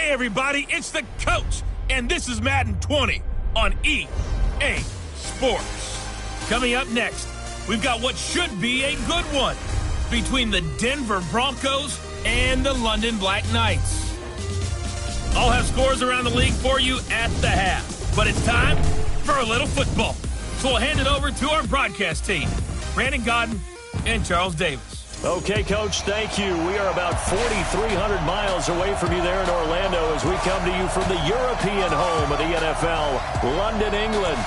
Hey everybody, it's the coach, and this is Madden 20 on EA Sports. Coming up next, we've got what should be a good one between the Denver Broncos and the London Black Knights. I'll have scores around the league for you at the half, but it's time for a little football. So we'll hand it over to our broadcast team, Brandon Godden and Charles Davis. Okay, Coach, thank you. We are about 4,300 miles away from you there in Orlando as we come to you from the European home of the NFL, London, England.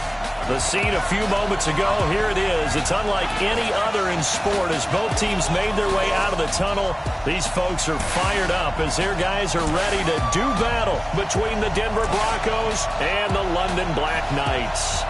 The scene a few moments ago, here it is. It's unlike any other in sport as both teams made their way out of the tunnel. These folks are fired up as their guys are ready to do battle between the Denver Broncos and the London Black Knights.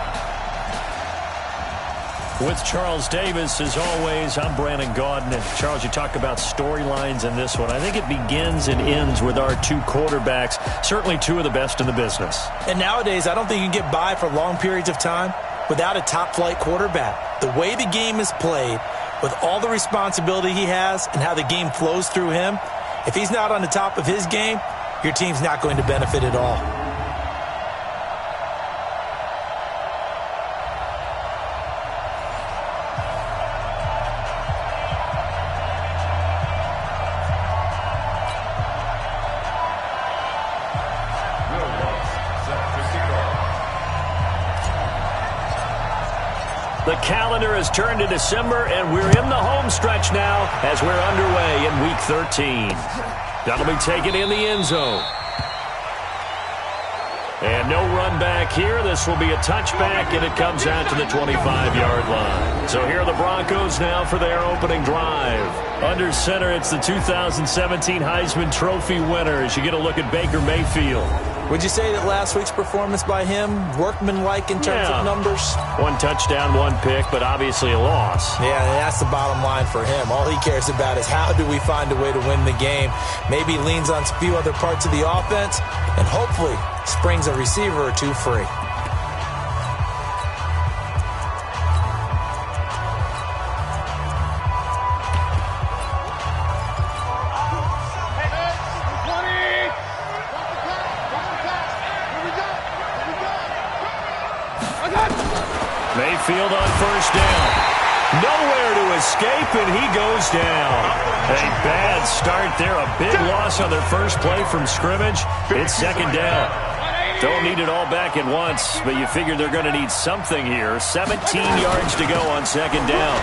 With Charles Davis, as always, I'm Brandon Godden. And Charles, you talk about storylines in this one. I think it begins and ends with our two quarterbacks, certainly two of the best in the business. And nowadays, I don't think you can get by for long periods of time without a top-flight quarterback. The way the game is played, with all the responsibility he has and how the game flows through him, if he's not on the top of his game, your team's not going to benefit at all. The calendar has turned to December, and we're in the home stretch now as we're underway in Week 13. That'll be taken in the end zone. And no run back here. This will be a touchback, and it comes out to the 25-yard line. So here are the Broncos now for their opening drive. Under center, it's the 2017 Heisman Trophy winner as you get a look at Baker Mayfield. Would you say that last week's performance by him, workmanlike in terms of numbers? One touchdown, one pick, but obviously a loss. Yeah, that's the bottom line for him. All he cares about is how do we find a way to win the game. Maybe leans on a few other parts of the offense, and hopefully springs a receiver or two free. Mayfield on first down. Nowhere to escape, and he goes down. A bad start there. A big loss on their first play from scrimmage. It's second down. Don't need it all back at once, but you figure they're going to need something here. 17 yards to go on second down.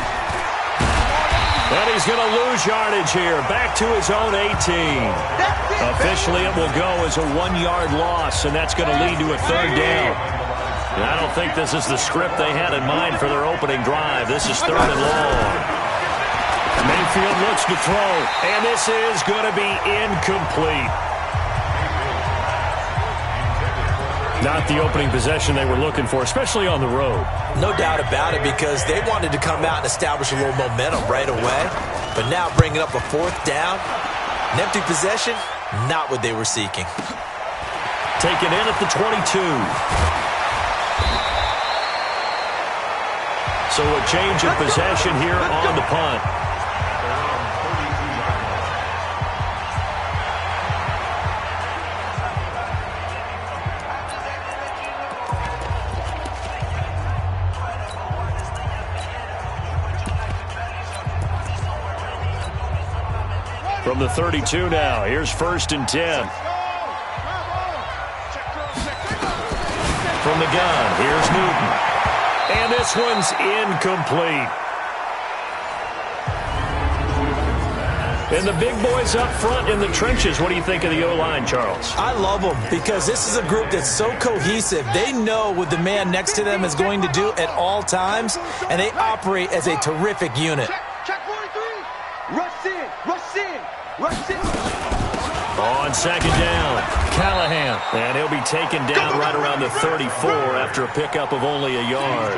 And he's going to lose yardage here. Back to his own 18. Officially, it will go as a 1-yard loss, and that's going to lead to a third down. I don't think this is the script they had in mind for their opening drive. This is third and long. Mayfield looks to throw, and this is going to be incomplete. Not the opening possession they were looking for, especially on the road. No doubt about it, because they wanted to come out and establish a little momentum right away. But now bringing up a fourth down, an empty possession, not what they were seeking. Taken in at the 22. So a change of possession here on the punt. From the 32 now, here's first and 10. From the gun, here's Newton. And this one's incomplete. And the big boys up front in the trenches. What do you think of the O-line, Charles? I love them because this is a group that's so cohesive. They know what the man next to them is going to do at all times, and they operate as a terrific unit. Check 43. Rush in, rush in, rush in. On second down, Callahan. And he'll be taken down right around the 34 after a pickup of only a yard.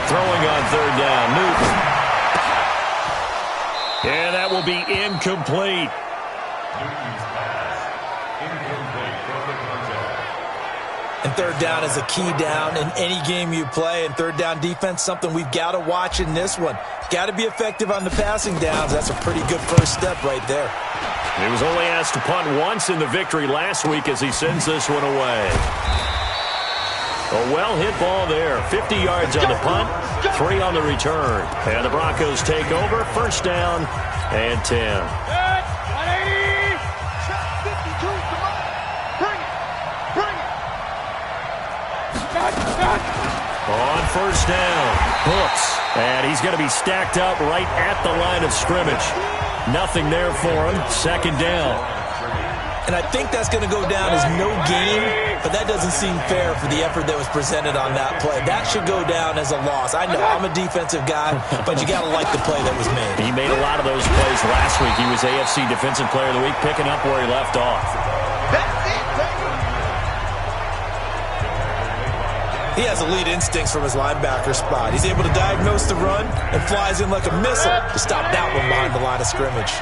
Throwing on third down, Newton. And that will be incomplete. And third down is a key down in any game you play. And third down defense, something we've got to watch in this one. Got to be effective on the passing downs. That's a pretty good first step right there. He was only asked to punt once in the victory last week as he sends this one away. A well-hit ball there. 50 yards on the punt, 3 on the return. And the Broncos take over. First down and 10. On first down, Hooks. And he's going to be stacked up right at the line of scrimmage. Nothing there for him. Second down. And I think that's going to go down as no gain, but that doesn't seem fair for the effort that was presented on that play. That should go down as a loss. I know I'm a defensive guy, but you got to like the play that was made. He made a lot of those plays last week. He was AFC Defensive Player of the Week, picking up where he left off. He has elite instincts from his linebacker spot. He's able to diagnose the run and flies in like a missile to stop that one behind the line of scrimmage.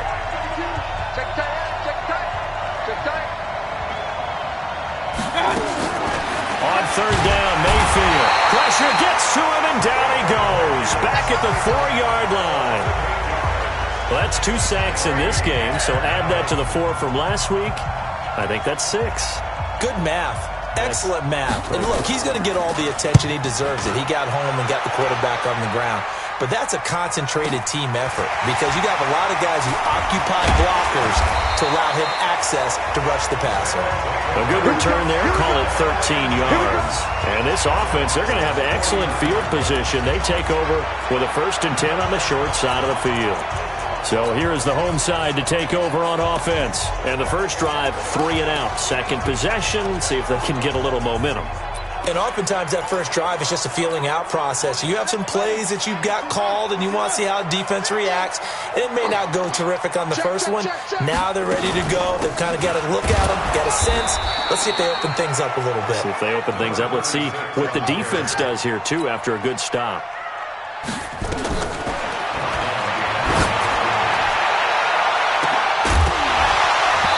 On third down, Mayfield. Pressure gets to him, and down he goes. Back at the 4-yard line. Well, that's 2 sacks in this game, so add that to the 4 from last week. I think that's 6. Good math. Excellent math. And look, he's going to get all the attention he deserves it. He got home and got the quarterback on the ground. But that's a concentrated team effort because you got a lot of guys who occupy blockers to allow him access to rush the passer. A good return there. Call it 13 yards. And this offense, they're going to have excellent field position. They take over with a 1st and 10 on the short side of the field. So here is the home side to take over on offense. And the first drive, 3 and out. Second possession, see if they can get a little momentum. And oftentimes that first drive is just a feeling out process. You have some plays that you've got called and you want to see how defense reacts. It may not go terrific on the first one. Now they're ready to go. They've kind of got to look at them, got a sense. Let's see if they open things up a little bit. See if they open things up. Let's see what the defense does here, too, after a good stop.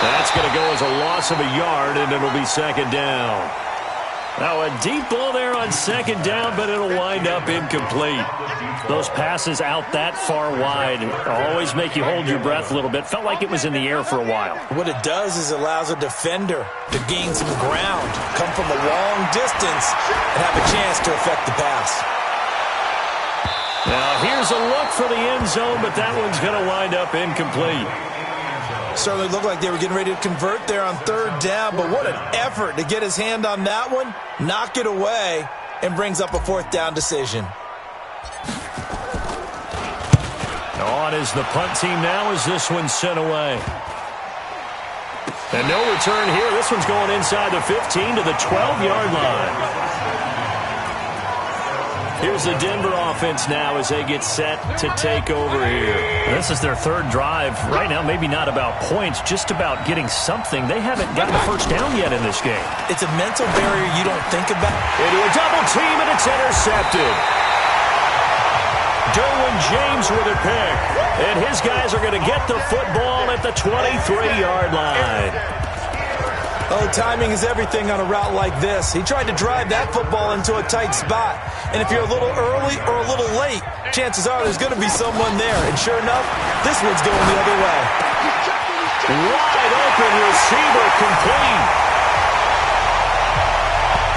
That's going to go as a loss of a yard, and it'll be second down. Now, a deep ball there on second down, but it'll wind up incomplete. Those passes out that far wide always make you hold your breath a little bit. Felt like it was in the air for a while. What it does is it allows a defender to gain some ground, come from a long distance, and have a chance to affect the pass. Now, here's a look for the end zone, but that one's going to wind up incomplete. Certainly looked like they were getting ready to convert there on third down, but what an effort to get his hand on that one, knock it away, and brings up a 4th down decision. On is the punt team now as this one's sent away. And no return here. This one's going inside the 15 to the 12-yard line. Here's the Denver offense now as they get set to take over here. This is their 3rd drive. Right now, maybe not about points, just about getting something. They haven't gotten a first down yet in this game. It's a mental barrier you don't think about. Into a double team, and it's intercepted. Derwin James with a pick. And his guys are going to get the football at the 23-yard line. Oh, timing is everything on a route like this. He tried to drive that football into a tight spot. And if you're a little early or a little late, chances are there's going to be someone there. And sure enough, this one's going the other way. Wide open receiver complete.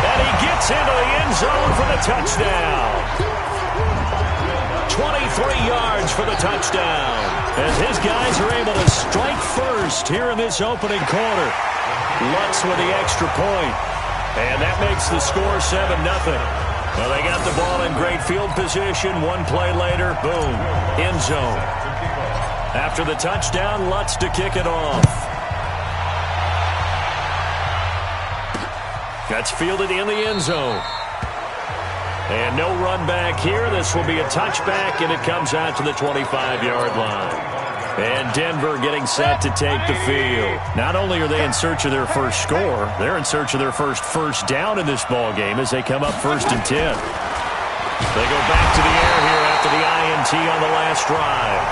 And he gets into the end zone for the touchdown. 23 yards for the touchdown. As his guys are able to strike first here in this opening quarter. Lutz with the extra point. And that makes the score 7-0. Well, they got the ball in great field position. One play later, boom, end zone. After the touchdown, Lutz to kick it off. That's fielded in the end zone. And no run back here. This will be a touchback, and it comes out to the 25-yard line. And Denver getting set to take the field. Not only are they in search of their first score, they're in search of their first down in this ball game as they come up 1st and 10. They go back to the air here after the INT on the last drive.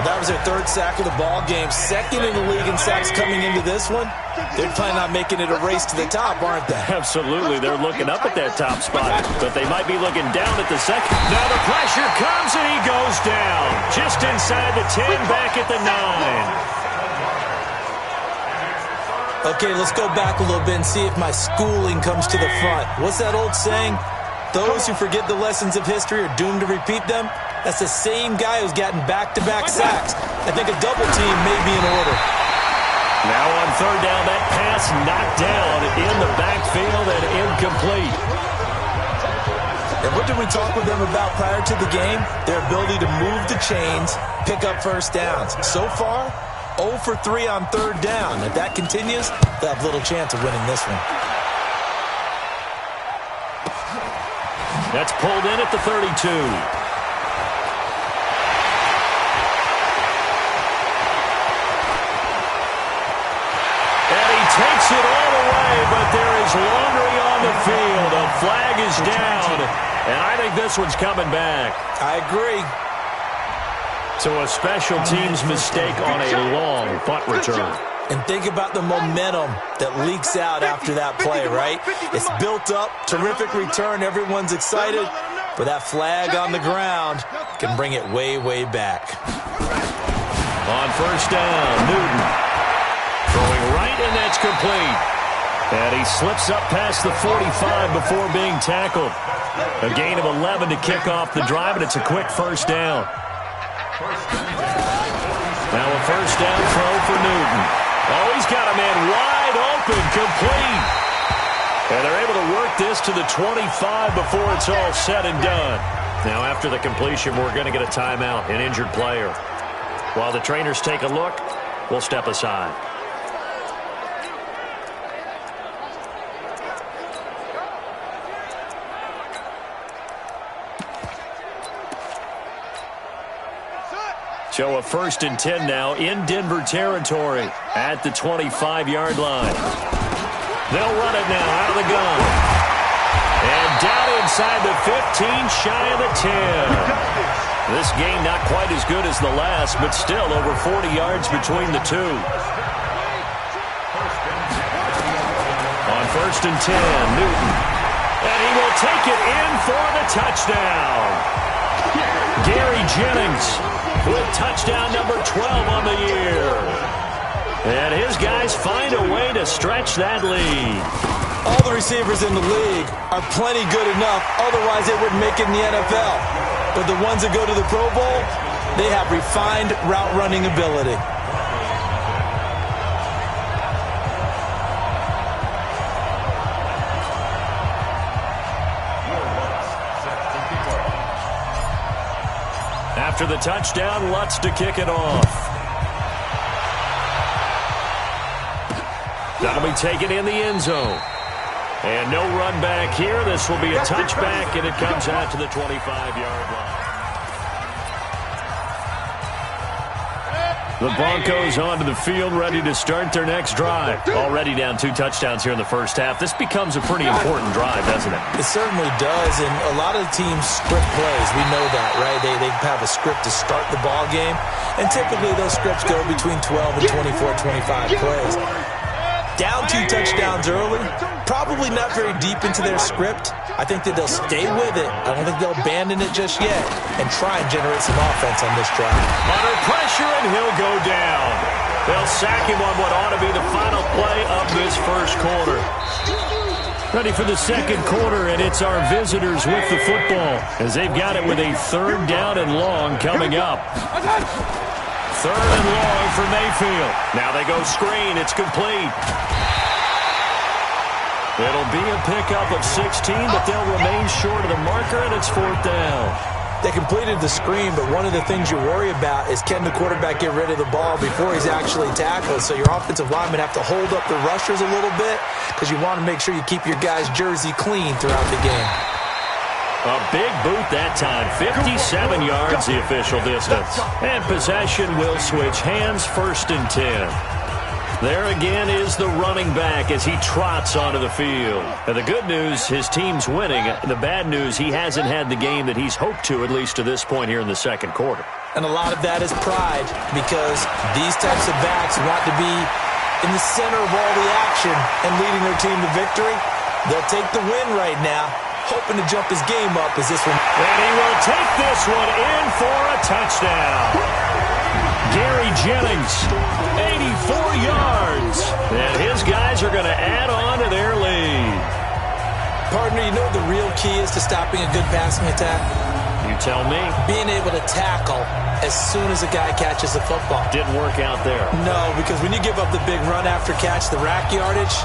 Without That was their third sack of the ball game. Second in the league in sacks coming into this one. They're planning on making it a race to the top, aren't they? Absolutely. They're looking up at that top spot, but they might be looking down at the second. Now the pressure comes, and he goes down. Just inside the 10, back at the 9. Okay, let's go back a little bit and see if my schooling comes to the front. What's that old saying? Those who forget the lessons of history are doomed to repeat them. That's the same guy who's gotten back-to-back sacks. I think a double team may be in order. Now on third down, that pass knocked down in the backfield and incomplete. And what did we talk with them about prior to the game? Their ability to move the chains, pick up first downs. So far, 0 for 3 on third down. If that continues, they'll have little chance of winning this one. That's pulled in at the 32. And he takes it all away, but there is laundry on the field. A flag is down, and I think this one's coming back. I agree. So a special teams mistake on a long punt return. And think about the momentum that leaks out after that play, right? It's built up, terrific return, everyone's excited, but that flag on the ground can bring it way, way back. On first down, Newton throwing right, and that's complete. And he slips up past the 45 before being tackled. A gain of 11 to kick off the drive, and it's a quick first down. Now a first down throw for Newton. Oh, he's got a man wide open, complete. And they're able to work this to the 25 before it's all said and done. Now after the completion, we're going to get a timeout, an injured player. While the trainers take a look, we'll step aside. So a 1st and 10 now in Denver territory at the 25-yard line. They'll run it now out of the gun. And down inside the 15, shy of the 10. This game not quite as good as the last, but still over 40 yards between the two. On 1st and 10, Newton. And he will take it in for the touchdown. Gary Jennings with touchdown number 12 on the year. And his guys find a way to stretch that lead. All the receivers in the league are plenty good enough, otherwise they wouldn't make it in the NFL. But the ones that go to the Pro Bowl, they have refined route running ability. After the touchdown, Lutz to kick it off. That'll be taken in the end zone. And no run back here. This will be a touchback, and it comes out to the 25-yard line. The Broncos onto the field, ready to start their next drive. Already down 2 touchdowns here in the first half. This becomes a pretty important drive, doesn't it? It certainly does, and a lot of the teams script plays. We know that, right? They have a script to start the ball game, and typically those scripts go between 12 and 24, 25 plays. Down 2 touchdowns early, probably not very deep into their script. I think that they'll stay with it. I don't think they'll abandon it just yet and try and generate some offense on this drive. Under pressure, and he'll go down. They'll sack him on what ought to be the final play of this first quarter. Ready for the second quarter, and it's our visitors with the football as they've got it with a 3rd down and long coming up. 3rd and long for Mayfield. Now they go screen. It's complete. It'll be a pickup of 16, but they'll remain short of the marker, and it's 4th down. They completed the screen, but one of the things you worry about is can the quarterback get rid of the ball before he's actually tackled? So your offensive linemen have to hold up the rushers a little bit because you want to make sure you keep your guy's jersey clean throughout the game. A big boot that time. 57 yards the official distance. And possession will switch hands, 1st and 10. There again is the running back as he trots onto the field. And the good news, his team's winning. The bad news, he hasn't had the game that he's hoped to, at least to this point here in the second quarter. And a lot of that is pride, because these types of backs want to be in the center of all the action and leading their team to victory. They'll take the win right now, hoping to jump his game up as this one. And he will take this one in for a touchdown. Gary Jennings, 84 yards. And his guys are going to add on to their lead. Partner, you know what the real key is to stopping a good passing attack? You tell me. Being able to tackle as soon as a guy catches the football. Didn't work out there. No, because when you give up the big run after catch, the rack yardage,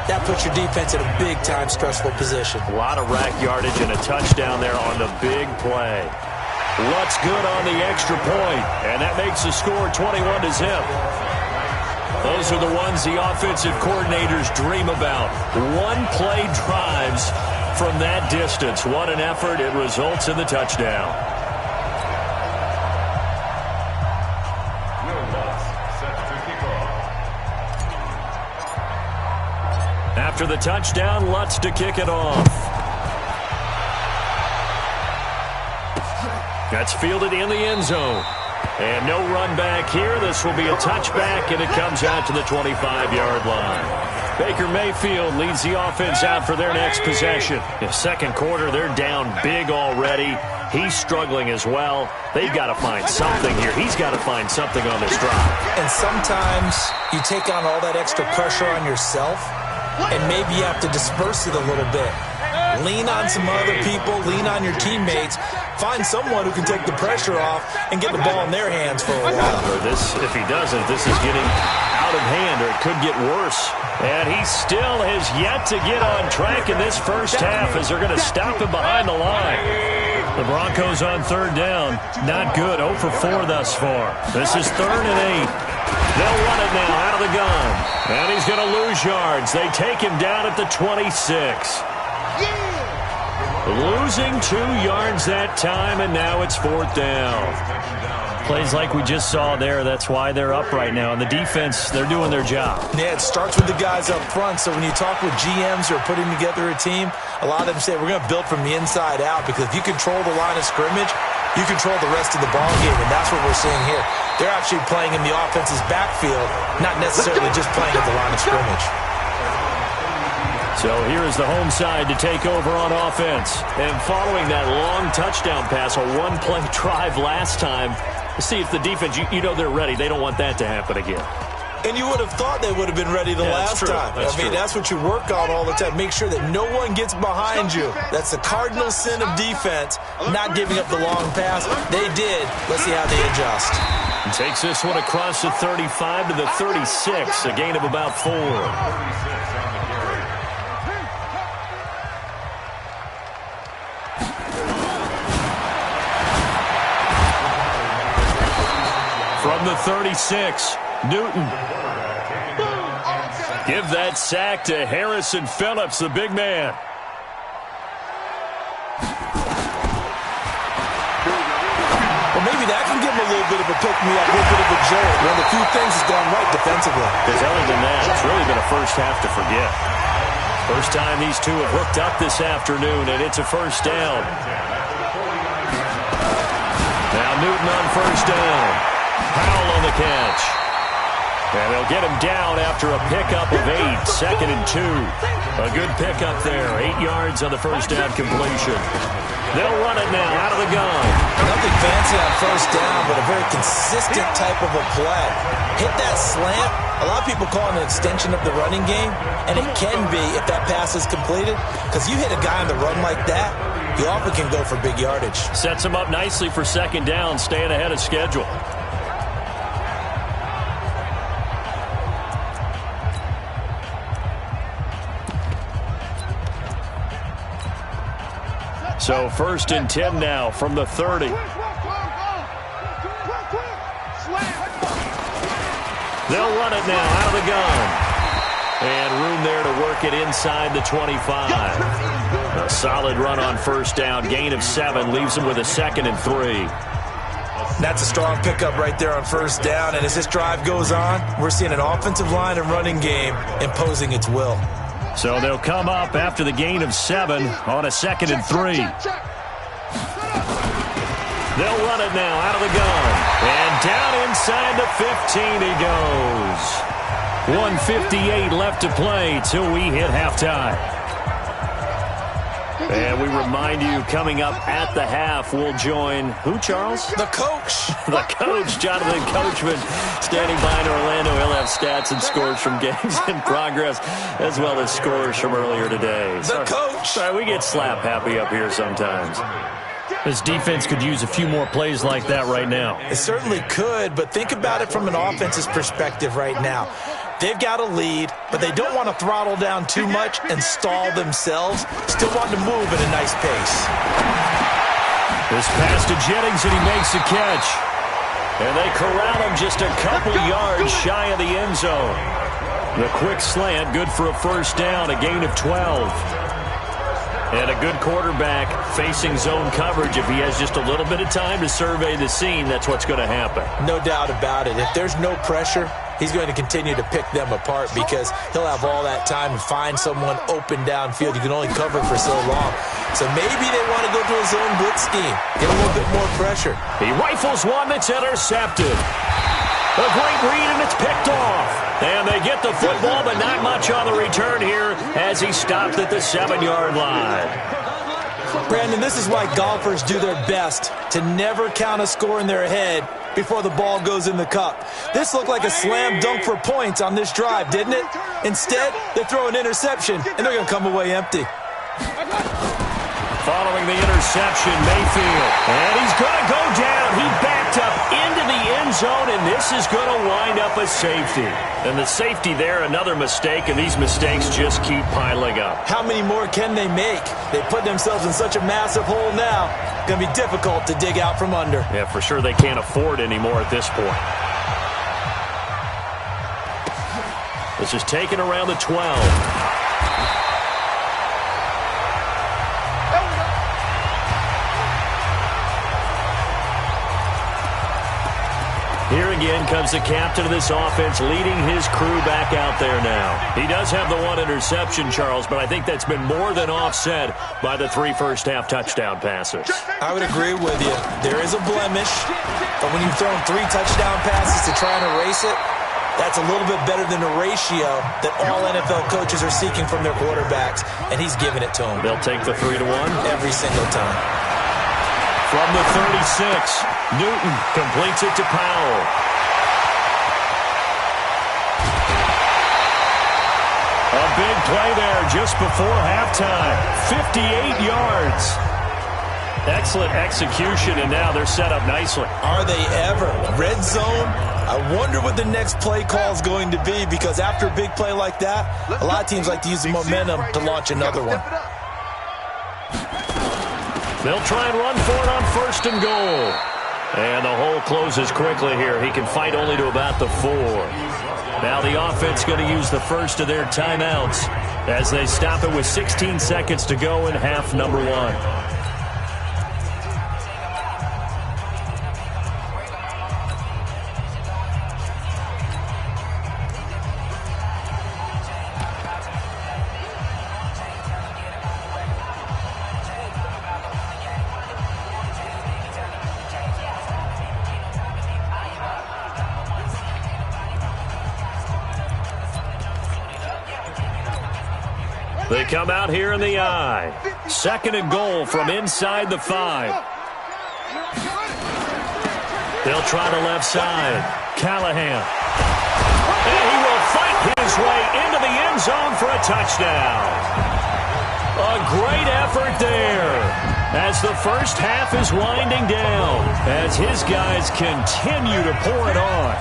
that puts your defense in a big-time stressful position. A lot of rack yardage and a touchdown there on the big play. Lutz good on the extra point, and that makes the score 21-0. Those are the ones the offensive coordinators dream about. One-play drives from that distance. What an effort. It results in the touchdown. After the touchdown, Lutz to kick it off. That's fielded in the end zone. And no run back here. This will be a touchback, and it comes out to the 25-yard line. Baker Mayfield leads the offense out for their next possession. In the second quarter, they're down big already. He's struggling as well. They've got to find something here. He's got to find something on this drive. And sometimes you take on all that extra pressure on yourself, and maybe you have to disperse it a little bit. Lean on some other people, lean on your teammates, find someone who can take the pressure off and get the ball in their hands for a while. If he doesn't, this is getting out of hand, or it could get worse. And he still has yet to get on track in this first half as they're going to stop him behind the line. The Broncos on third down. Not good. 0 for 4 thus far. This is 3rd and 8. They'll run it now out of the gun. And he's going to lose yards. They take him down at the 26. Losing 2 yards that time, and now it's 4th down. Plays like we just saw there. That's why they're up right now. And the defense, they're doing their job. Yeah, it starts with the guys up front. So when you talk with GMs who are putting together a team, a lot of them say we're going to build from the inside out, because if you control the line of scrimmage, you control the rest of the ball game, and that's what we're seeing here. They're actually playing in the offense's backfield, not necessarily just playing at the line of scrimmage. So here is the home side to take over on offense. And following that long touchdown pass, a one-play drive last time, see if the defense, you know they're ready. They don't want that to happen again. And you would have thought they would have been ready the last time. That's what you work on all the time. Make sure that no one gets behind you. That's the cardinal sin of defense, not giving up the long pass. They did. Let's see how they adjust. And takes this one across the 35 to the 36, a gain of about 4. From the 36, Newton. Give that sack to Harrison Phillips, the big man. Well, maybe that can give him a little bit of a pick-me-up, a little bit of a jolt. One of the few things he's done right defensively. Because other than that, it's really been a first half to forget. First time these two have hooked up this afternoon, and it's a first down. Now Newton on first down. Powell on the catch. And they'll get him down after a pickup of 8, 2nd and 2. A good pickup there, 8 yards on the first down completion. They'll run it now out of the gun. Nothing fancy on first down, but a very consistent type of a play. Hit that slant. A lot of people call it an extension of the running game, and it can be if that pass is completed, because you hit a guy on the run like that, you often can go for big yardage. Sets him up nicely for second down, staying ahead of schedule. So 1st and 10 now from the 30. They'll run it now out of the gun. And room there to work it inside the 25. A solid run on first down. Gain of 7 leaves them with a 2nd and 3. That's a strong pickup right there on first down. And as this drive goes on, we're seeing an offensive line and running game imposing its will. So they'll come up after the gain of 7 on a 2nd and 3. They'll run it now out of the gun. And down inside the 15 he goes. 1:58 left to play till we hit halftime. And we remind you, coming up at the half, we'll join who, Charles? The coach. The coach, Jonathan Coachman, standing by in Orlando. He'll have stats and scores from games in progress, as well as scores from earlier today. The coach. Sorry, we get slap happy up here sometimes. This defense could use a few more plays like that right now. It certainly could, but think about it from an offense's perspective right now. They've got a lead, but they don't want to throttle down too much and stall themselves. Still want to move at a nice pace. This pass to Jennings, and he makes the catch. And they corral him just a couple yards shy of the end zone. The quick slant, good for a first down, a gain of 12. And a good quarterback facing zone coverage. If he has just a little bit of time to survey the scene, that's what's going to happen. No doubt about it. If there's no pressure, he's going to continue to pick them apart because he'll have all that time to find someone open downfield. You can only cover for so long. So maybe they want to go to a zone blitz scheme, get a little bit more pressure. He rifles one that's intercepted. A great read, and it's picked off. And they get the football, but not much on the return here as he stopped at the 7-yard line. Brandon, this is why golfers do their best to never count a score in their head before the ball goes in the cup. This looked like a slam dunk for points on this drive, didn't it? Instead, they throw an interception, and they're going to come away empty. Following the interception, Mayfield. And he's going to go down. He backed up into the end zone, and this is going to wind up a safety. And the safety there, another mistake, and these mistakes just keep piling up. How many more can they make? They put themselves in such a massive hole now. Going to be difficult to dig out from under. Yeah, for sure they can't afford anymore at this point. This is taken around the 12. Here again comes the captain of this offense, leading his crew back out there now. He does have the one interception, Charles, but I think that's been more than offset by the 3 first-half touchdown passes. I would agree with you. There is a blemish, but when you've thrown 3 touchdown passes to try and erase it, that's a little bit better than the ratio that all NFL coaches are seeking from their quarterbacks, and he's giving it to them. They'll take the 3-1? Every single time. From the 36, Newton completes it to Powell. A big play there just before halftime. 58 yards. Excellent execution, and now they're set up nicely. Are they ever? Red zone? I wonder what the next play call is going to be, because after a big play like that, a lot of teams like to use the momentum to launch another one. They'll try and run for it on 1st and goal. And the hole closes quickly here. He can fight only to about the 4. Now the offense going to use the first of their timeouts as they stop it with 16 seconds to go in half number 1. They come out here in the I. 2nd and goal from inside the 5. They'll try the left side. Callahan. And he will fight his way into the end zone for a touchdown. A great effort there as the first half is winding down, as his guys continue to pour it on.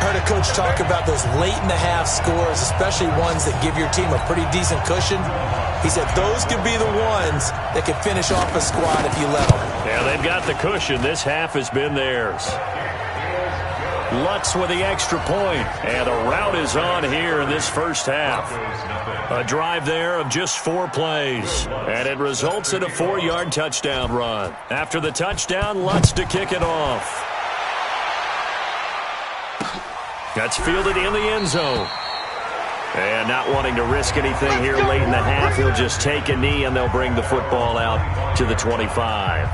I heard a coach talk about those late-in-the-half scores, especially ones that give your team a pretty decent cushion. He said those could be the ones that could finish off a squad if you let them. Yeah, they've got the cushion. This half has been theirs. Lutz with the extra point, and the route is on here in this first half. A drive there of just 4 plays, and it results in a 4-yard touchdown run. After the touchdown, Lutz to kick it off. That's fielded in the end zone. And not wanting to risk anything here late in the half, he'll just take a knee, and they'll bring the football out to the 25.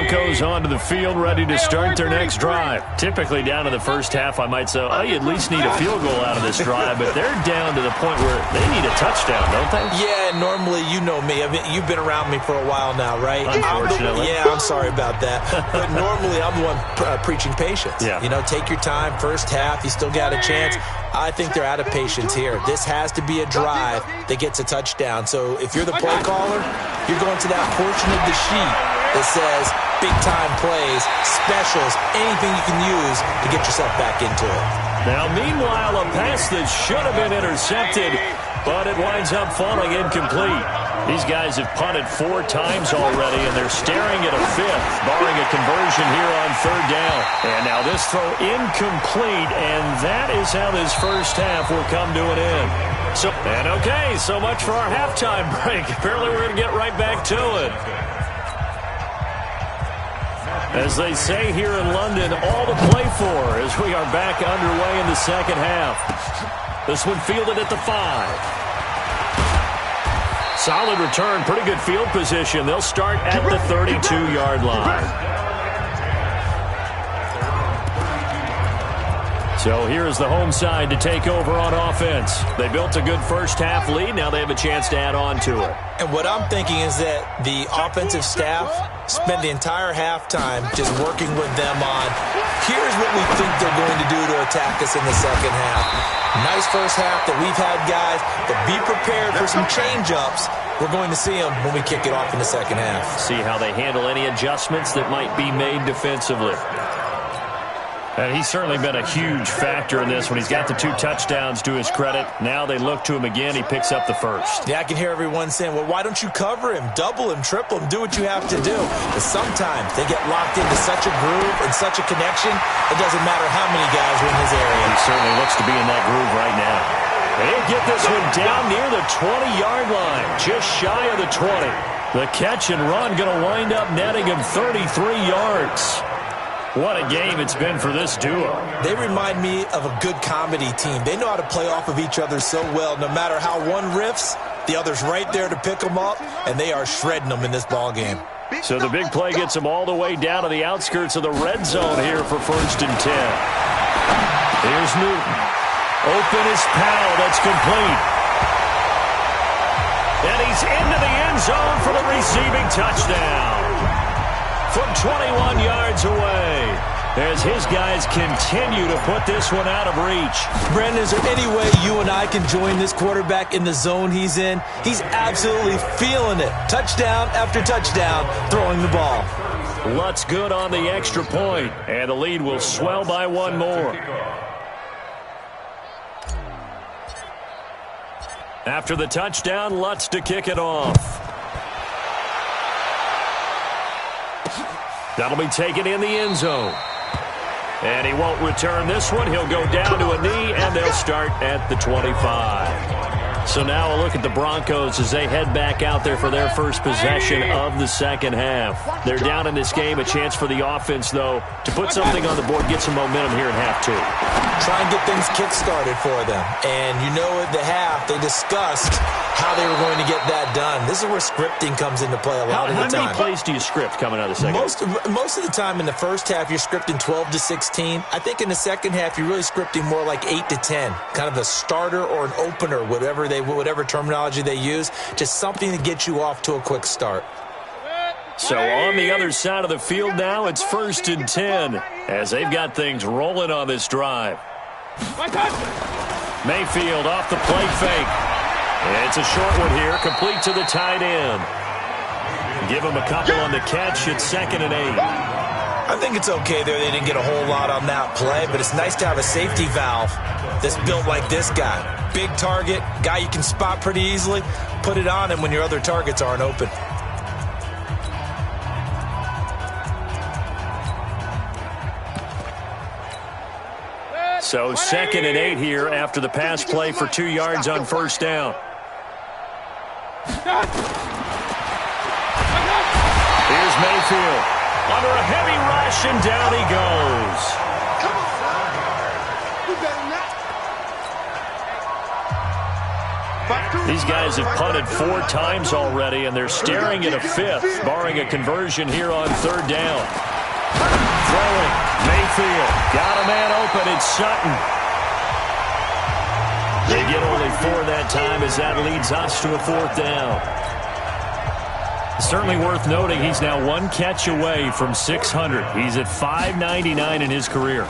Broncos onto the field, ready to start their next drive. Typically down to the first half, I might say, oh, you at least need a field goal out of this drive, but they're down to the point where they need a touchdown, don't they? Yeah, normally, you know me. I mean, you've been around me for a while now, right? Unfortunately. I'm sorry about that. But normally, I'm the one preaching patience. Yeah. You know, take your time. First half, you still got a chance. I think they're out of patience here. This has to be a drive that gets a touchdown. So if you're the play caller, you're going to that portion of the sheet that says big-time plays, specials, anything you can use to get yourself back into it. Now, meanwhile, a pass that should have been intercepted, but it winds up falling incomplete. These guys have punted 4 times already, and they're staring at a 5th, barring a conversion here on 3rd down. And now this throw incomplete, and that is how this first half will come to an end. So much for our halftime break. Apparently we're going to get right back to it. As they say here in London, all to play for as we are back underway in the second half. This one fielded at the 5. Solid return, pretty good field position. They'll start at the 32-yard line. So here's the home side to take over on offense. They built a good first half lead. Now they have a chance to add on to it. And what I'm thinking is that the offensive staff spent the entire halftime just working with them on, here's what we think they're going to do to attack us in the second half. Nice first half that we've had, guys, but be prepared for some change-ups. We're going to see them when we kick it off in the second half. See how they handle any adjustments that might be made defensively. And he's certainly been a huge factor in this when he's got the 2 touchdowns to his credit. Now they look to him again. He picks up the first. Yeah, I can hear everyone saying, well, why don't you cover him, double him, triple him, do what you have to do. But sometimes they get locked into such a groove and such a connection, it doesn't matter how many guys are in his area. He certainly looks to be in that groove right now. They get this one down near the 20-yard line, just shy of the 20. The catch and run going to wind up netting him 33 yards. What a game it's been for this duo. They remind me of a good comedy team. They know how to play off of each other so well. No matter how one riffs, the other's right there to pick them up, and they are shredding them in this ball game. So the big play gets them all the way down to the outskirts of the red zone here for 1st and 10. Here's Newton. Open is Powell. That's complete. And he's into the end zone for the receiving touchdown. From 21 yards away, as his guys continue to put this one out of reach. Brandon, is there any way you and I can join this quarterback in the zone he's in? He's absolutely feeling it. Touchdown after touchdown, throwing the ball. Lutz good on the extra point, and the lead will swell by 1 more. After the touchdown, Lutz to kick it off. That'll be taken in the end zone. And he won't return this one. He'll go down to a knee, and they'll start at the 25. So now a look at the Broncos as they head back out there for their first possession of the second half. They're down in this game. A chance for the offense, though, to put something on the board, get some momentum here in half 2. Try and get things kick-started for them. And you know at the half, they discussed how they were going to get that done. This is where scripting comes into play a lot of the time. How many plays do you script coming out of the second half? Most of the time in the first half, you're scripting 12 to 16. I think in the second half, you're really scripting more like 8 to 10. Kind of a starter or an opener, whatever terminology they use. Just something to get you off to a quick start. So on the other side of the field now, it's 1st and 10 as they've got things rolling on this drive. Mayfield off the play fake. It's a short one here, complete to the tight end. Give him a couple on the catch. It's 2nd and 8. I think it's okay there. They didn't get a whole lot on that play, but it's nice to have a safety valve that's built like this guy. Big target, guy you can spot pretty easily. Put it on him when your other targets aren't open. So 2nd and 8 here after the pass play for 2 yards on 1st down. Here's Mayfield. Under a heavy rush, and down he goes. Come on, you better not. These guys have punted 4 times already, and they're staring at a 5th, barring a conversion here on 3rd down. Throwing, Mayfield. Got a man open. It's Sutton. They get only 4 that time as that leads us to a 4th down. Certainly worth noting he's now 1 catch away from 600. He's at 599 in his career.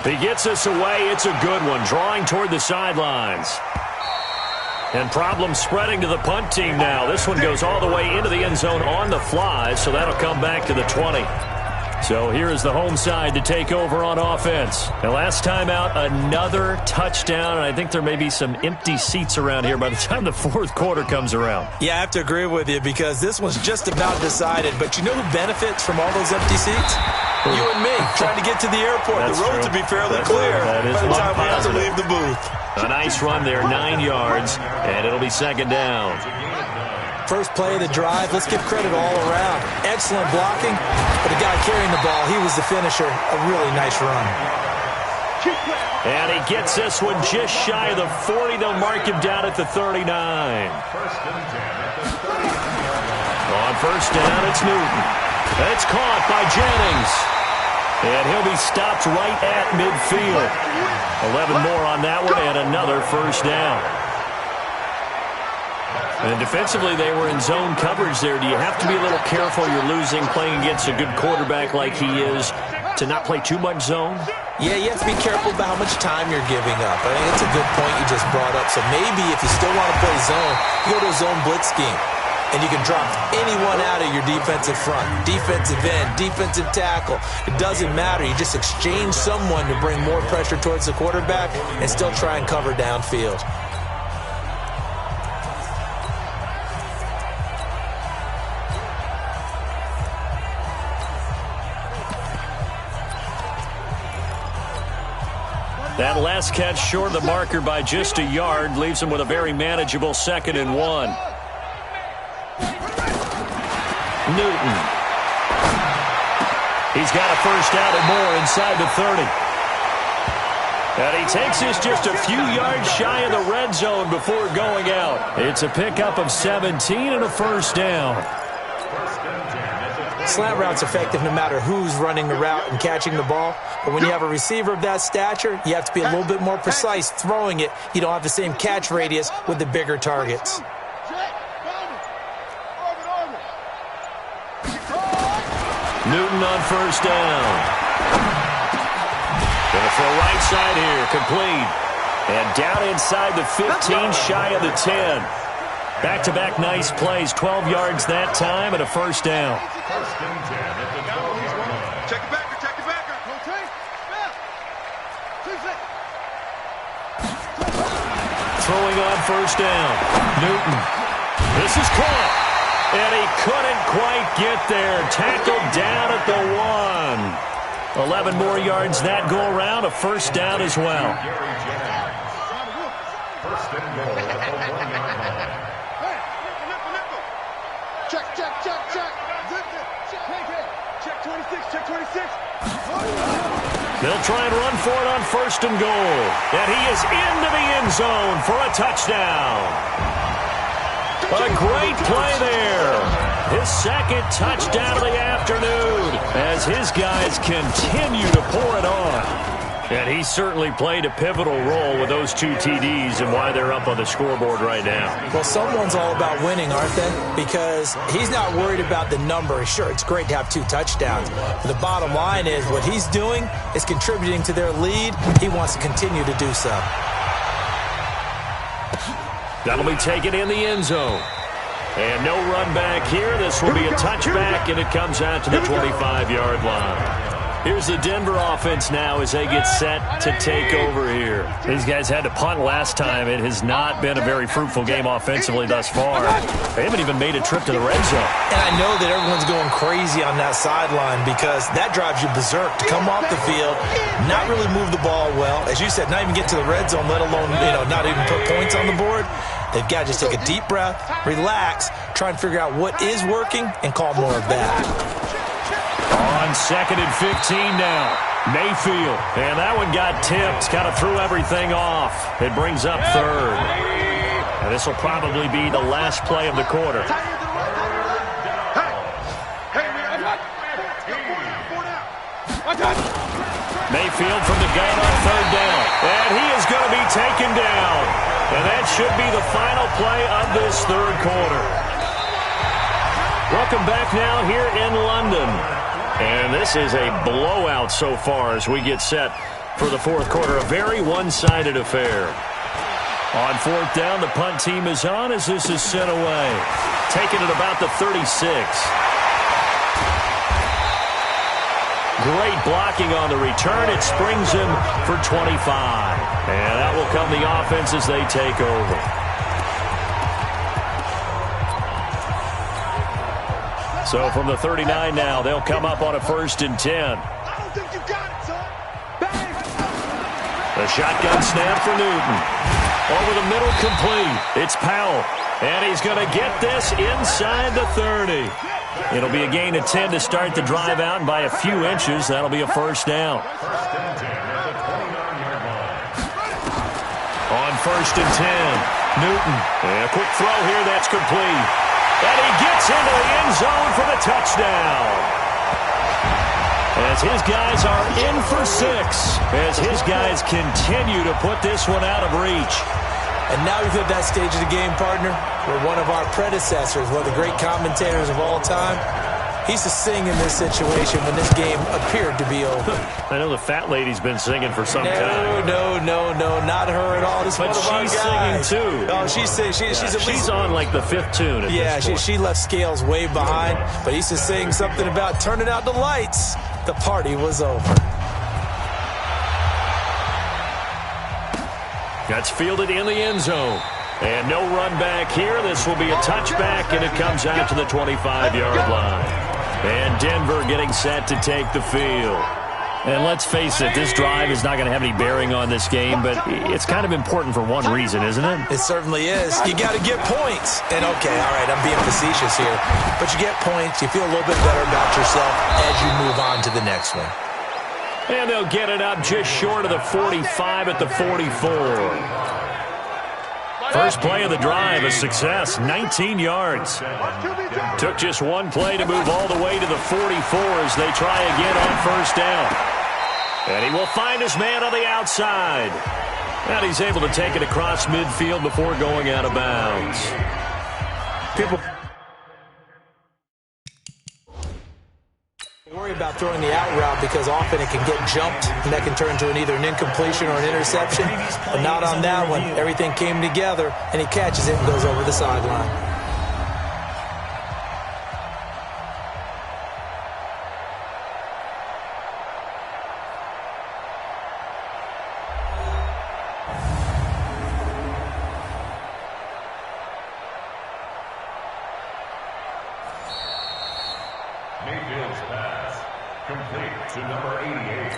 He gets us away. It's a good one. Drawing toward the sidelines. And problems spreading to the punt team now. This one goes all the way into the end zone on the fly, so that'll come back to the 20. So here is the home side to take over on offense. And last time out, another touchdown, and I think there may be some empty seats around here by the time the 4th quarter comes around. Yeah, I have to agree with you because this one's just about decided. But you know who benefits from all those empty seats? You and me, trying to get to the airport. That's the roads will be fairly clear by the time we have to leave the booth. A nice run there, 9 yards, and it'll be 2nd down. First play of the drive, let's give credit all around. Excellent blocking, but the guy carrying the ball, he was the finisher. A really nice run. And he gets this one just shy of the 40. They'll mark him down at the 39. On 1st down, it's Newton. It's caught by Jennings. And he'll be stopped right at midfield. 11 more on that one and another 1st down. And defensively, they were in zone coverage there. Do you have to be a little careful? You're losing playing against a good quarterback like he is to not play too much zone? Yeah, you have to be careful about how much time you're giving up. I think it's a good point you just brought up. So maybe if you still want to play zone, you go to a zone blitz scheme. And you can drop anyone out of your defensive front, defensive end, defensive tackle. It doesn't matter. You just exchange someone to bring more pressure towards the quarterback and still try and cover downfield. That last catch short of the marker by just a yard leaves him with a very manageable 2nd and 1. Newton. He's got a 1st down and more inside the 30. And he takes this just a few yards shy of the red zone before going out. It's a pickup of 17 and a 1st down. Slant route's effective no matter who's running the route and catching the ball. But when you have a receiver of that stature, you have to be a little bit more precise throwing it. You don't have the same catch radius with the bigger targets. Newton on 1st down. Going to throw right side here, complete. And down inside the 15, shy of the 10. Back-to-back nice plays, 12 yards that time and a 1st down. Check it back, check it back. Throwing on 1st down. Newton. This is caught. And he couldn't quite get there. Tackled down at the 1. 11 more yards that go around. A 1st down as well. Check 26. They'll try and run for it on 1st and goal. And he is into the end zone for a touchdown. A great play there. His 2nd touchdown of the afternoon as his guys continue to pour it on. And he certainly played a pivotal role with those 2 TDs and why they're up on the scoreboard right now. Well, someone's all about winning, aren't they? Because he's not worried about the number. Sure, it's great to have 2 touchdowns. But the bottom line is what he's doing is contributing to their lead. He wants to continue to do so. That'll be taken in the end zone. And no run back here. This will be a touchback, and it comes out to the 25-yard line. Here's the Denver offense now as they get set to take over here. These guys had to punt last time. It has not been a very fruitful game offensively thus far. They haven't even made a trip to the red zone. And I know that everyone's going crazy on that sideline because that drives you berserk to come off the field, not really move the ball well. As you said, not even get to the red zone, let alone, not even put points on the board. They've got to just take a deep breath, relax, try and figure out what is working, and call more of that. On 2nd and 15 now. Mayfield. And that one got tipped. Kind of threw everything off. It brings up 3rd. And this will probably be the last play of the quarter. Mayfield from the gun on third down. And he is going to be taken down. And that should be the final play of this third quarter. Welcome back now here in London. And this is a blowout so far as we get set for the fourth quarter. A very one-sided affair. On fourth down, the punt team is on as this is sent away. Taking it about the 36. Great blocking on the return. It springs him for 25. And that will come the offense as they take over. So from the 39 now, they'll come up on a 1st and 10. I don't think you got it, son. Bang! The shotgun snap for Newton. Over the middle, complete. It's Powell. And he's going to get this inside the 30. It'll be a gain of 10 to start the drive out, and by a few inches, that'll be a 1st down. On 1st and 10, Newton. And a quick throw here, that's complete. And he gets into the end zone for the touchdown. As his guys are in for 6, as his guys continue to put this one out of reach. And now we've hit that stage of the game, partner, where one of our predecessors, one of the great commentators of all time, he used to sing in this situation when this game appeared to be over. I know the fat lady's been singing for some time. No, not her at all. This but one of our guys. Singing too. Oh, she's singing. She's on like the 5th tune at this point. she left Scales way behind, but he used to sing something about turning out the lights. The party was over. That's fielded in the end zone. And no run back here. This will be a touchback, and it comes out to the 25-yard line. And Denver getting set to take the field. And let's face it, this drive is not going to have any bearing on this game, but it's kind of important for one reason, isn't it? It certainly is. You got to get points. And, okay, all right, I'm being facetious here. But you get points, you feel a little bit better about yourself as you move on to the next one. And they'll get it up just short of the 45 at the 44. First play of the drive, a success, 19 yards. Took just one play to move all the way to the 44 as they try again on 1st down. And he will find his man on the outside. And he's able to take it across midfield before going out of bounds. Worry about throwing the out route because often it can get jumped and that can turn into either an incompletion or an interception. But not on that one. Everything came together and he catches it and goes over the sideline. Mayfield's pass complete to number 88.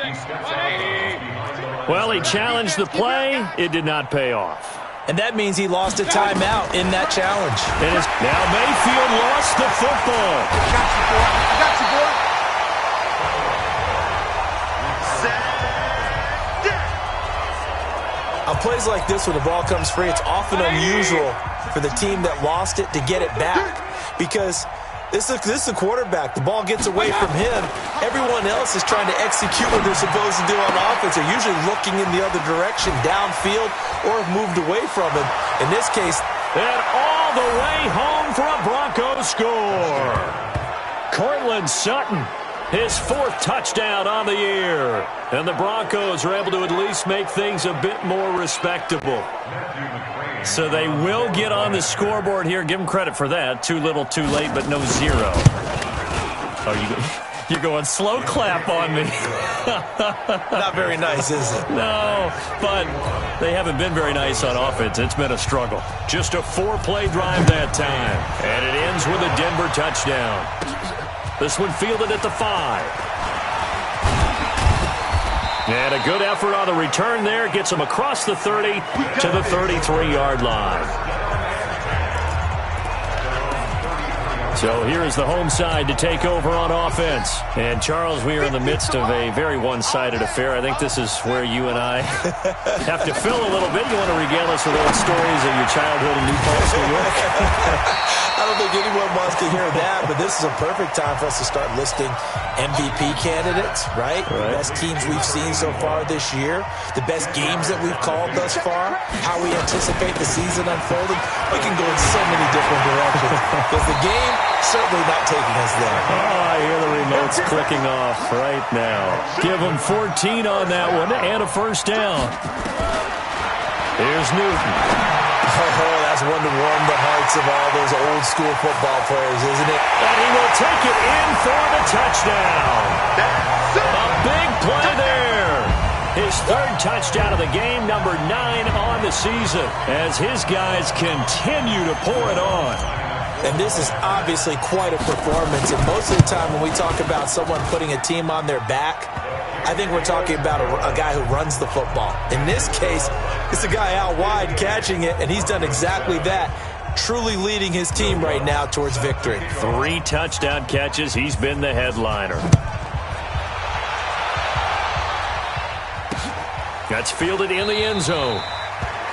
He steps out. Well, he challenged the play. It did not pay off. And that means he lost a timeout in that challenge. It is now Mayfield lost the football. Got you, boy. Got you, boy. On plays like this where the ball comes free, it's often unusual for the team that lost it to get it back because this is a quarterback. The ball gets away from him. Everyone else is trying to execute what they're supposed to do on offense. They're usually looking in the other direction, downfield, or have moved away from him. In this case, and all the way home for a Broncos score. Cortland Sutton, his 4th touchdown on the year. And the Broncos are able to at least make things a bit more respectable. So they will get on the scoreboard here. Give them credit for that. Too little, too late, but no 0. Oh, you're going slow clap on me. not very nice, is it? No, but they haven't been very nice on offense. It's been a struggle. Just a 4-play drive that time. And it ends with a Denver touchdown. This one fielded at the 5. And a good effort on the return there. Gets him across the 30 to the 33-yard line. So here is the home side to take over on offense. And, Charles, we are in the midst of a very one-sided affair. I think this is where you and I have to fill a little bit. You want to regale us with old stories of your childhood in New Paltz, New York? I don't think anyone wants to hear that, but this is a perfect time for us to start listing MVP candidates, right? The best teams we've seen so far this year, the best games that we've called thus far, how we anticipate the season unfolding. We can go in so many different directions because the game certainly not taking us there. Oh, I hear the remotes clicking off right now. Give them 14 on that one and a first down. Here's Newton. Oh, that's one to warm the hearts of all those old school football players, isn't it? And he will take it in for the touchdown. A big play there. His third touchdown of the game, number 9 on the season, as his guys continue to pour it on. And this is obviously quite a performance. And most of the time when we talk about someone putting a team on their back, I think we're talking about a guy who runs the football. In this case, it's a guy out wide catching it, and he's done exactly that, truly leading his team right now towards victory. 3 touchdown catches. He's been the headliner. That's fielded in the end zone.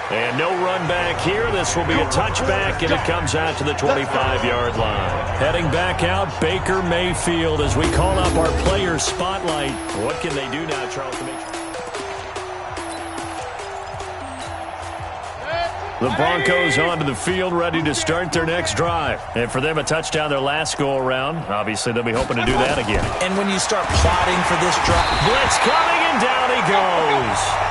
And no run back here. This will be a touchback, and it comes out to the 25-yard line. Heading back out, Baker Mayfield, as we call up our player spotlight. What can they do now, Charles? The Broncos onto the field, ready to start their next drive. And for them, a touchdown their last go-around. Obviously, they'll be hoping to do that again. And when you start plotting for this drive, blitz coming, and down he goes.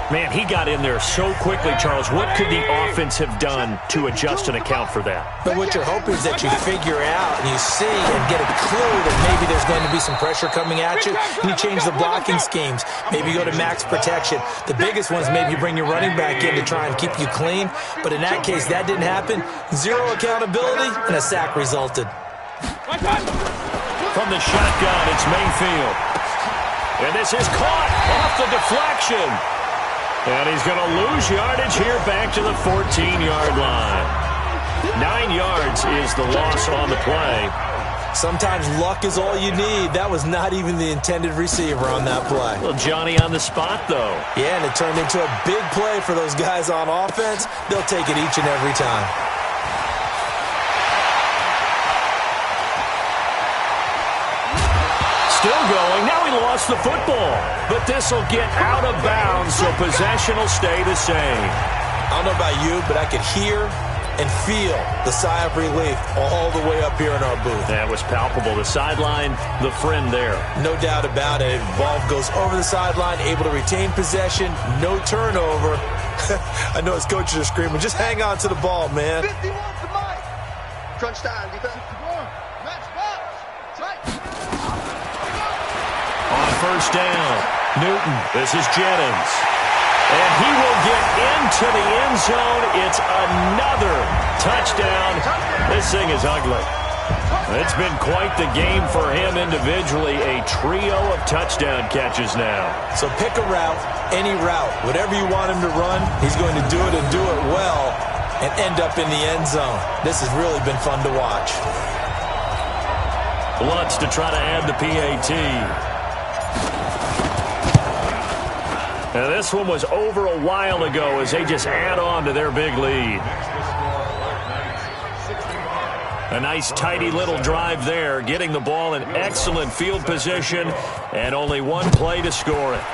Man, he got in there so quickly, Charles. What could the offense have done to adjust and account for that? But what you're hoping is that you figure out and you see and get a clue that maybe there's going to be some pressure coming at you, and you change the blocking schemes. Maybe you go to max protection. The biggest one is maybe you bring your running back in to try and keep you clean. But in that case, that didn't happen. 0 accountability, and a sack resulted. From the shotgun, it's Mayfield. And this is caught off the deflection. And he's going to lose yardage here back to the 14-yard line. 9 yards is the loss on the play. Sometimes luck is all you need. That was not even the intended receiver on that play. Well, Johnny on the spot, though. Yeah, and it turned into a big play for those guys on offense. They'll take it each and every time. Still going. Now he lost the football. But this will get out of bounds, so possession will stay the same. I don't know about you, but I could hear and feel the sigh of relief all the way up here in our booth. That was palpable. The sideline, the friend there. No doubt about it. Ball goes over the sideline, able to retain possession, no turnover. I know his coaches are screaming, just hang on to the ball, man. 51 to Mike. Crunch time, defense. On first down, Newton. This is Jennings. And he will get into the end zone. It's another touchdown. This thing is ugly. It's been quite the game for him individually. A trio of touchdown catches now. So pick a route, any route. Whatever you want him to run, he's going to do it and do it well and end up in the end zone. This has really been fun to watch. Lutz to try to add the PAT. Now this one was over a while ago as they just add on to their big lead. A nice tidy little drive there, getting the ball in excellent field position, and only one play to score it.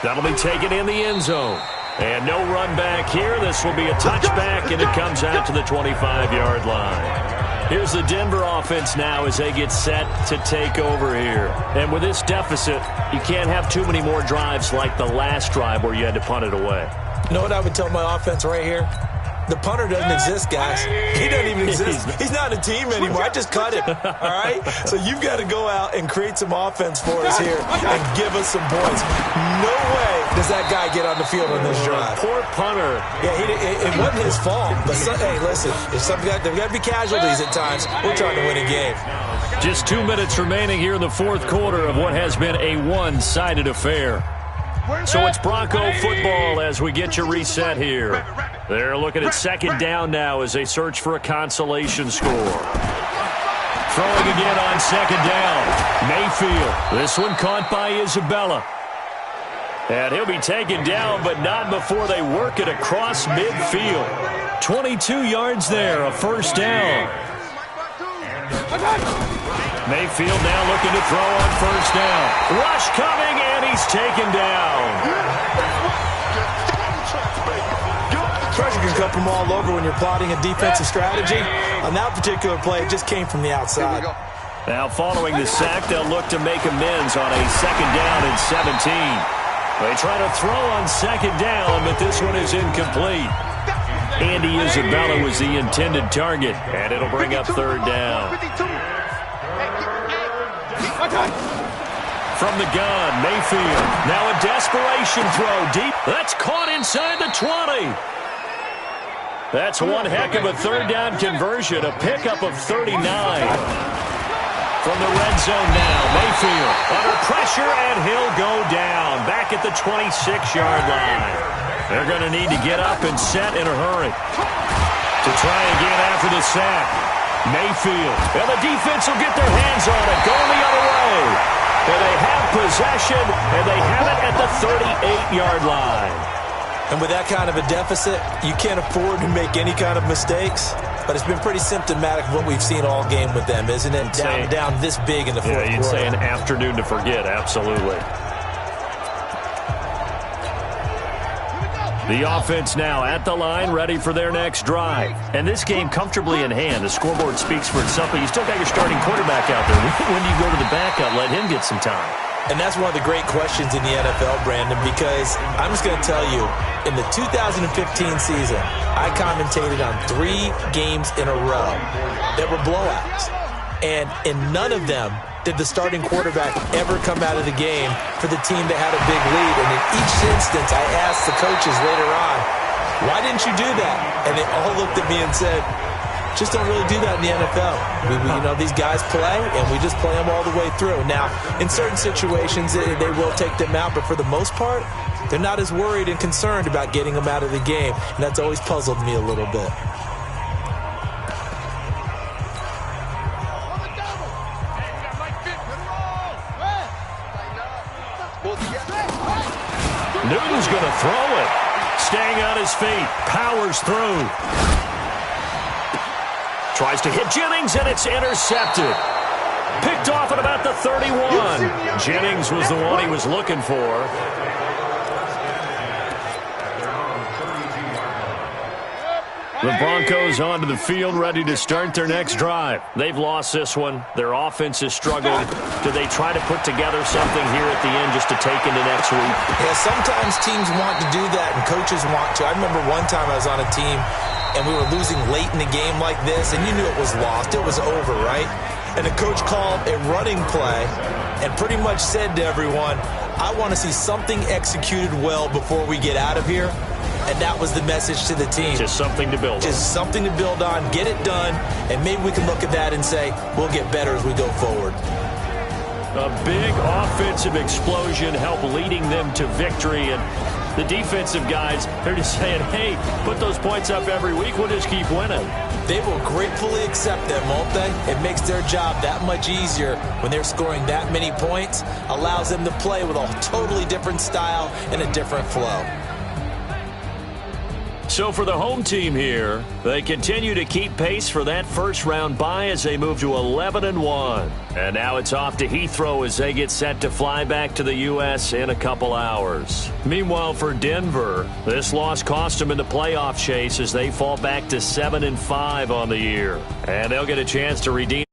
That'll be taken in the end zone. And no run back here. This will be a touchback, and it comes out to the 25-yard line. Here's the Denver offense now as they get set to take over here. And with this deficit, you can't have too many more drives like the last drive where you had to punt it away. You know what I would tell my offense right here? The punter doesn't exist, guys. He doesn't even exist. He's not a team anymore. I just cut him, all right? So you've got to go out and create some offense for us here and give us some points. No way does that guy get on the field on this drive. Poor punter. Yeah, it wasn't his fault. But, hey, listen, there's got to be casualties at times. We're trying to win a game. Just 2 minutes remaining here in the fourth quarter of what has been a one-sided affair. So it's Bronco football as we get you reset here. They're looking at second down now as they search for a consolation score. Throwing again on second down. Mayfield. This one caught by Isabella. And he'll be taken down, but not before they work it across midfield. 22 yards there, a first down. Mayfield now looking to throw on first down. Rush coming, and he's taken down. Pressure can come from all over when you're plotting a defensive strategy. On that particular play, it just came from the outside. Now following the sack, they'll look to make amends on a second down and 17. They try to throw on second down, but this one is incomplete. Andy Isabella was the intended target, and it'll bring up third down. From the gun, Mayfield. Now a desperation throw deep. That's caught inside the 20. That's one heck of a third down conversion, a pickup of 39. From the red zone now, Mayfield under pressure, and he'll go down back at the 26-yard line. They're going to need to get up and set in a hurry to try again after the sack. Mayfield, and the defense will get their hands on it, going the other way. And they have possession, and they have it at the 38-yard line. And with that kind of a deficit, you can't afford to make any kind of mistakes. But it's been pretty symptomatic of what we've seen all game with them, isn't it? Down this big in the fourth quarter. Yeah, you'd say an afternoon to forget, absolutely. The offense now at the line, ready for their next drive. And this game comfortably in hand. The scoreboard speaks for itself, but you still got your starting quarterback out there. When do you go to the backup? Let him get some time. And that's one of the great questions in the NFL, Brandon, because I'm just going to tell you, in the 2015 season, I commentated on 3 games in a row that were blowouts. And in none of them did the starting quarterback ever come out of the game for the team that had a big lead. And in each instance, I asked the coaches later on, why didn't you do that? And they all looked at me and said, just don't really do that in the NFL. These guys play, and we just play them all the way through. Now, in certain situations, they will take them out, but for the most part, they're not as worried and concerned about getting them out of the game, and that's always puzzled me a little bit. Newton's going to throw it. Staying on his feet, powers through. Tries to hit Jennings, and it's intercepted. Picked off at about the 31. Jennings was the one he was looking for. The Broncos onto the field, ready to start their next drive. They've lost this one. Their offense has struggled. Do they try to put together something here at the end just to take into next week? Yeah, sometimes teams want to do that, and coaches want to. I remember one time I was on a team, and we were losing late in the game like this, and you knew it was lost. It was over, right? And the coach called a running play and pretty much said to everyone, I want to see something executed well before we get out of here. And that was the message to the team. Just something to build on. Just something to build on, get it done, and maybe we can look at that and say, we'll get better as we go forward. A big offensive explosion helped leading them to victory, and the defensive guys, they're just saying, hey, put those points up every week, we'll just keep winning. They will gratefully accept them, won't they? It makes their job that much easier when they're scoring that many points, allows them to play with a totally different style and a different flow. So for the home team here, they continue to keep pace for that first-round bye as they move to 11-1. And now it's off to Heathrow as they get set to fly back to the U.S. in a couple hours. Meanwhile, for Denver, this loss cost them in the playoff chase as they fall back to 7-5 on the year. And they'll get a chance to redeem